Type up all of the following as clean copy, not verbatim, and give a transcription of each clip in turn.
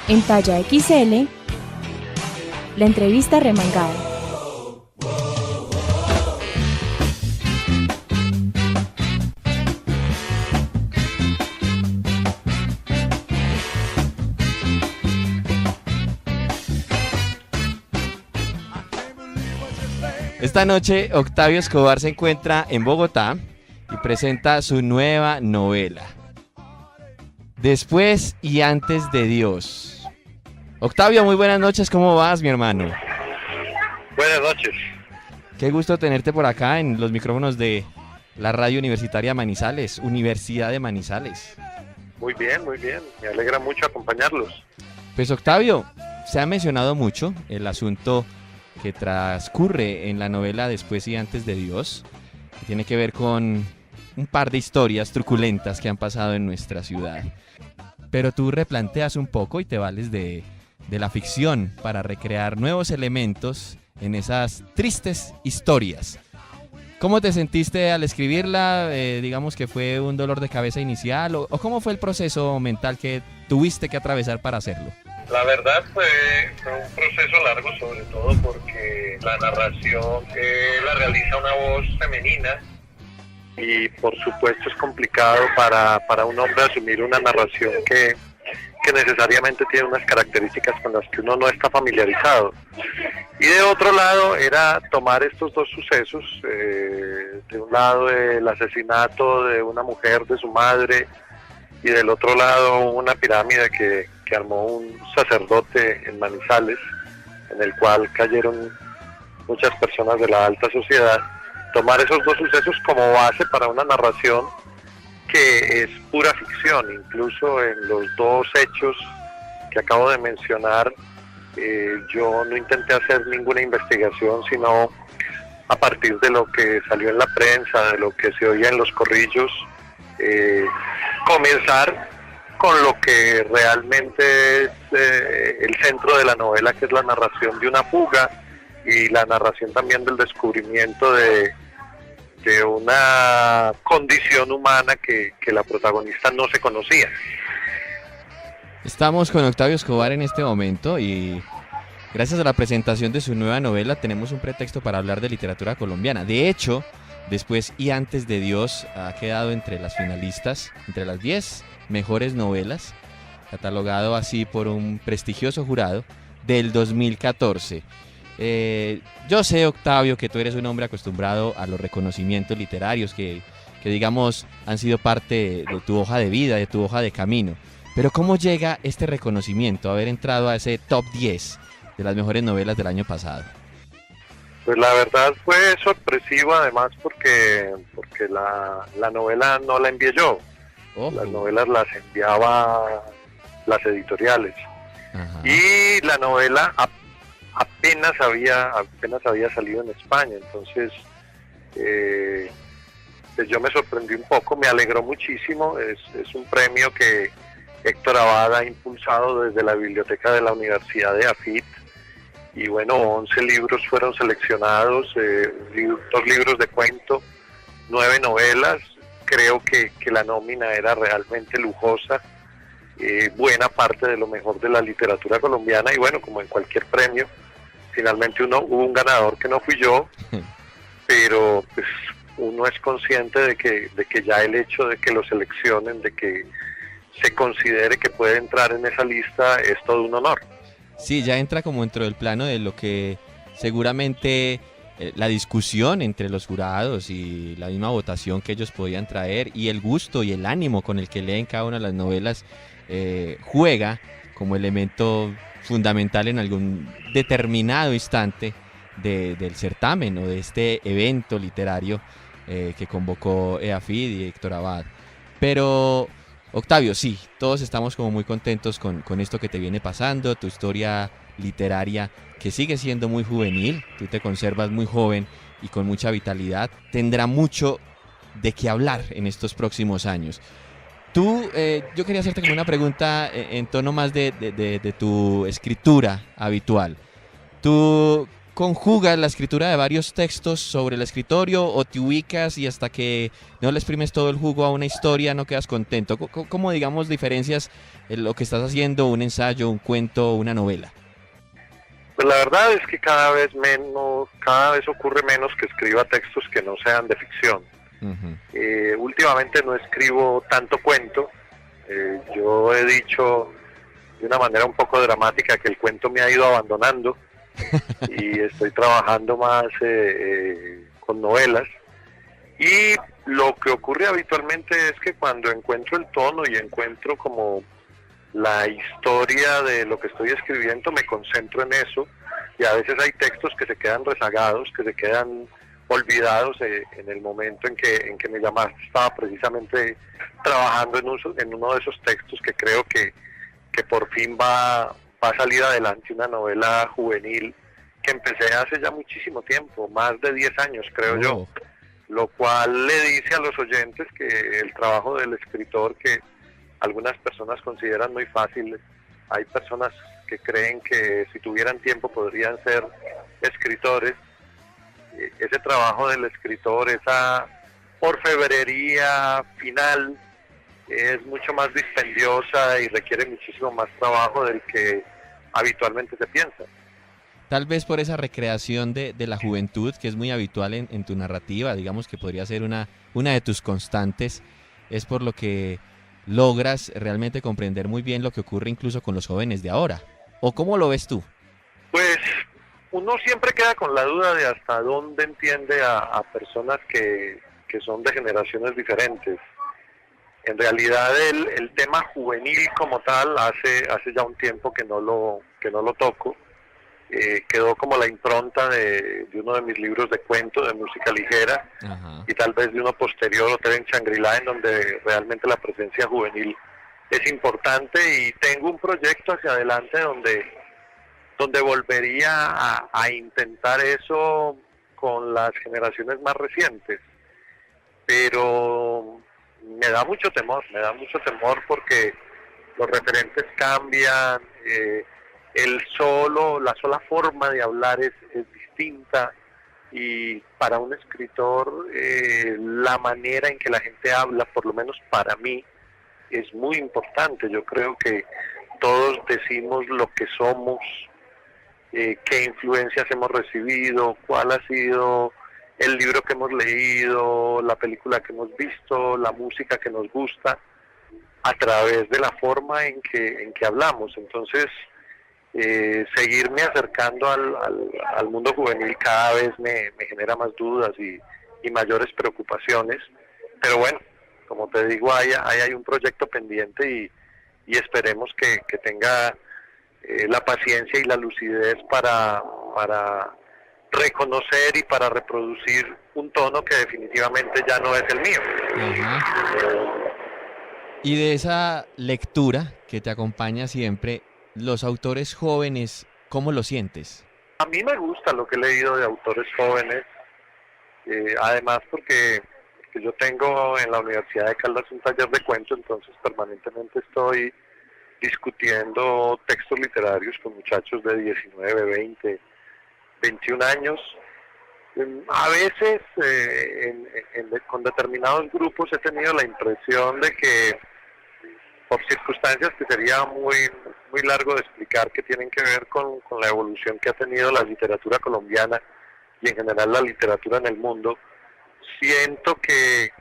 En talla XL, la entrevista remangada. Esta noche Octavio Escobar se encuentra en Bogotá y presenta su nueva novela, Después y antes de Dios. Octavio, muy buenas noches, ¿cómo vas, mi hermano? Buenas noches. Qué gusto tenerte por acá en los micrófonos de la radio universitaria Manizales, Universidad de Manizales. Muy bien, me alegra mucho acompañarlos. Pues Octavio, se ha mencionado mucho el asunto que transcurre en la novela Después y antes de Dios, que tiene que ver con un par de historias truculentas que han pasado en nuestra ciudad. Pero tú replanteas un poco y te vales de la ficción para recrear nuevos elementos en esas tristes historias. ¿Cómo te sentiste al escribirla? Digamos que fue un dolor de cabeza inicial, o ¿cómo fue el proceso mental que tuviste que atravesar para hacerlo? La verdad fue un proceso largo, sobre todo porque la narración la realiza una voz femenina y por supuesto es complicado para un hombre asumir una narración que necesariamente tiene unas características con las que uno no está familiarizado. Y de otro lado era tomar estos dos sucesos, de un lado el asesinato de una mujer, de su madre, y del otro lado una pirámide que armó un sacerdote en Manizales, en el cual cayeron muchas personas de la alta sociedad. Tomar esos dos sucesos como base para una narración que es pura ficción. Incluso en los dos hechos que acabo de mencionar, yo no intenté hacer ninguna investigación, sino a partir de lo que salió en la prensa, de lo que se oía en los corrillos, comenzar con lo que realmente es el centro de la novela, que es la narración de una fuga y la narración también del descubrimiento de una condición humana que la protagonista no se conocía. Estamos con Octavio Escobar en este momento y gracias a la presentación de su nueva novela tenemos un pretexto para hablar de literatura colombiana. De hecho, Después y antes de Dios ha quedado entre las finalistas, entre las 10 mejores novelas, catalogado así por un prestigioso jurado del 2014. Yo sé, Octavio, que tú eres un hombre acostumbrado a los reconocimientos literarios que digamos han sido parte de tu hoja de vida, de tu hoja de camino. Pero ¿cómo llega este reconocimiento, haber entrado a ese top 10 de las mejores novelas del año pasado? Pues la verdad fue sorpresivo, además porque la novela no la envié yo. Las novelas las enviaba las editoriales. Ajá. Y la novela apenas había salido en España, entonces pues yo me sorprendí un poco, me alegró muchísimo. Es un premio que Héctor Abad ha impulsado desde la biblioteca de la Universidad de AFIT, y bueno, 11 libros fueron seleccionados, 2 libros de cuento, 9 novelas. Creo que la nómina era realmente lujosa, buena parte de lo mejor de la literatura colombiana, y bueno, como en cualquier premio, finalmente hubo un ganador que no fui yo, pero pues uno es consciente de que ya el hecho de que lo seleccionen, de que se considere que puede entrar en esa lista, es todo un honor. Sí, ya entra como dentro del plano de lo que seguramente la discusión entre los jurados y la misma votación que ellos podían traer y el gusto y el ánimo con el que leen cada una de las novelas juega como elemento fundamental en algún determinado instante del certamen o de este evento literario que convocó EAFID y Héctor Abad. Pero Octavio, sí, todos estamos como muy contentos con esto que te viene pasando, tu historia literaria que sigue siendo muy juvenil, tú te conservas muy joven y con mucha vitalidad, tendrá mucho de qué hablar en estos próximos años. Tú, yo quería hacerte como una pregunta en tono más de tu escritura habitual. ¿Tú conjugas la escritura de varios textos sobre el escritorio o te ubicas y hasta que no le exprimes todo el jugo a una historia no quedas contento? ¿Cómo digamos, diferencias lo que estás haciendo, un ensayo, un cuento, una novela? Pues la verdad es que cada vez ocurre menos que escriba textos que no sean de ficción. Últimamente no escribo tanto cuento. Yo he dicho de una manera un poco dramática que el cuento me ha ido abandonando y estoy trabajando más con novelas. Y lo que ocurre habitualmente es que cuando encuentro el tono y encuentro como la historia de lo que estoy escribiendo, me concentro en eso, y a veces hay textos que se quedan rezagados, que se quedan olvidados en el momento en que me llamaste. Estaba precisamente trabajando en uno de esos textos que creo que por fin va a salir adelante, una novela juvenil que empecé hace ya muchísimo tiempo, más de 10 años creo yo, lo cual le dice a los oyentes que el trabajo del escritor, que algunas personas consideran muy fácil, hay personas que creen que si tuvieran tiempo podrían ser escritores. Ese trabajo del escritor, esa orfebrería final, es mucho más dispendiosa y requiere muchísimo más trabajo del que habitualmente se piensa. Tal vez por esa recreación de la juventud que es muy habitual en tu narrativa, digamos que podría ser una de tus constantes, es por lo que logras realmente comprender muy bien lo que ocurre incluso con los jóvenes de ahora. ¿O cómo lo ves tú? Pues uno siempre queda con la duda de hasta dónde entiende a personas que son de generaciones diferentes. En realidad el tema juvenil como tal hace ya un tiempo que no lo toco. Quedó como la impronta de uno de mis libros de cuento, de música ligera. Ajá. Y tal vez de uno posterior, Hotel en Shangri-La, en donde realmente la presencia juvenil es importante, y tengo un proyecto hacia adelante donde volvería a intentar eso con las generaciones más recientes, pero me da mucho temor porque los referentes cambian, la sola forma de hablar es distinta, y para un escritor la manera en que la gente habla, por lo menos para mí, es muy importante. Yo creo que todos decimos lo que somos, qué influencias hemos recibido, cuál ha sido el libro que hemos leído, la película que hemos visto, la música que nos gusta, a través de la forma en que hablamos. Entonces, seguirme acercando al mundo juvenil cada vez me genera más dudas y mayores preocupaciones, pero bueno, como te digo, ahí hay un proyecto pendiente, y esperemos que tenga la paciencia y la lucidez para reconocer y para reproducir un tono que definitivamente ya no es el mío. Ajá. Y de esa lectura que te acompaña siempre, los autores jóvenes, ¿cómo lo sientes? A mí me gusta lo que he leído de autores jóvenes, además porque yo tengo en la Universidad de Caldas un taller de cuento, entonces permanentemente estoy discutiendo textos literarios con muchachos de 19, 20, 21 años. A veces con determinados grupos he tenido la impresión de que, por circunstancias que sería muy largo de explicar, que tienen que ver con la evolución que ha tenido la literatura colombiana y en general la literatura en el mundo, siento que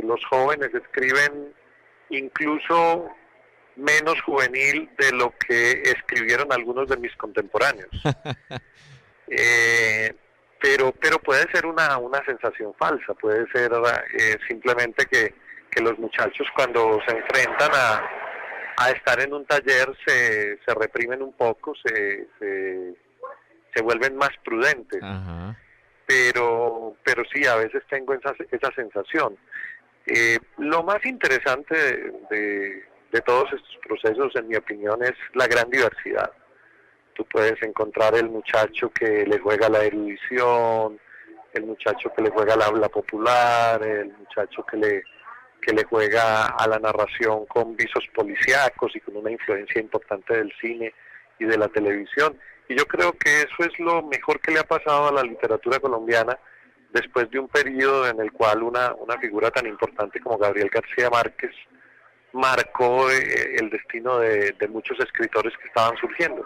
los jóvenes escriben incluso menos juvenil de lo que escribieron algunos de mis contemporáneos. Pero puede ser una sensación falsa, puede ser simplemente que los muchachos, cuando se enfrentan a estar en un taller, se reprimen un poco, se vuelven más prudentes. Ajá. Pero sí, a veces tengo esa sensación. Lo más interesante de todos estos procesos, en mi opinión, es la gran diversidad. Tú puedes encontrar el muchacho que le juega la erudición, el muchacho que le juega la habla popular, el muchacho que le juega a la narración con visos policíacos y con una influencia importante del cine y de la televisión, Y yo creo que eso es lo mejor que le ha pasado a la literatura colombiana después de un periodo en el cual una figura tan importante como Gabriel García Márquez marcó el destino de muchos escritores que estaban surgiendo.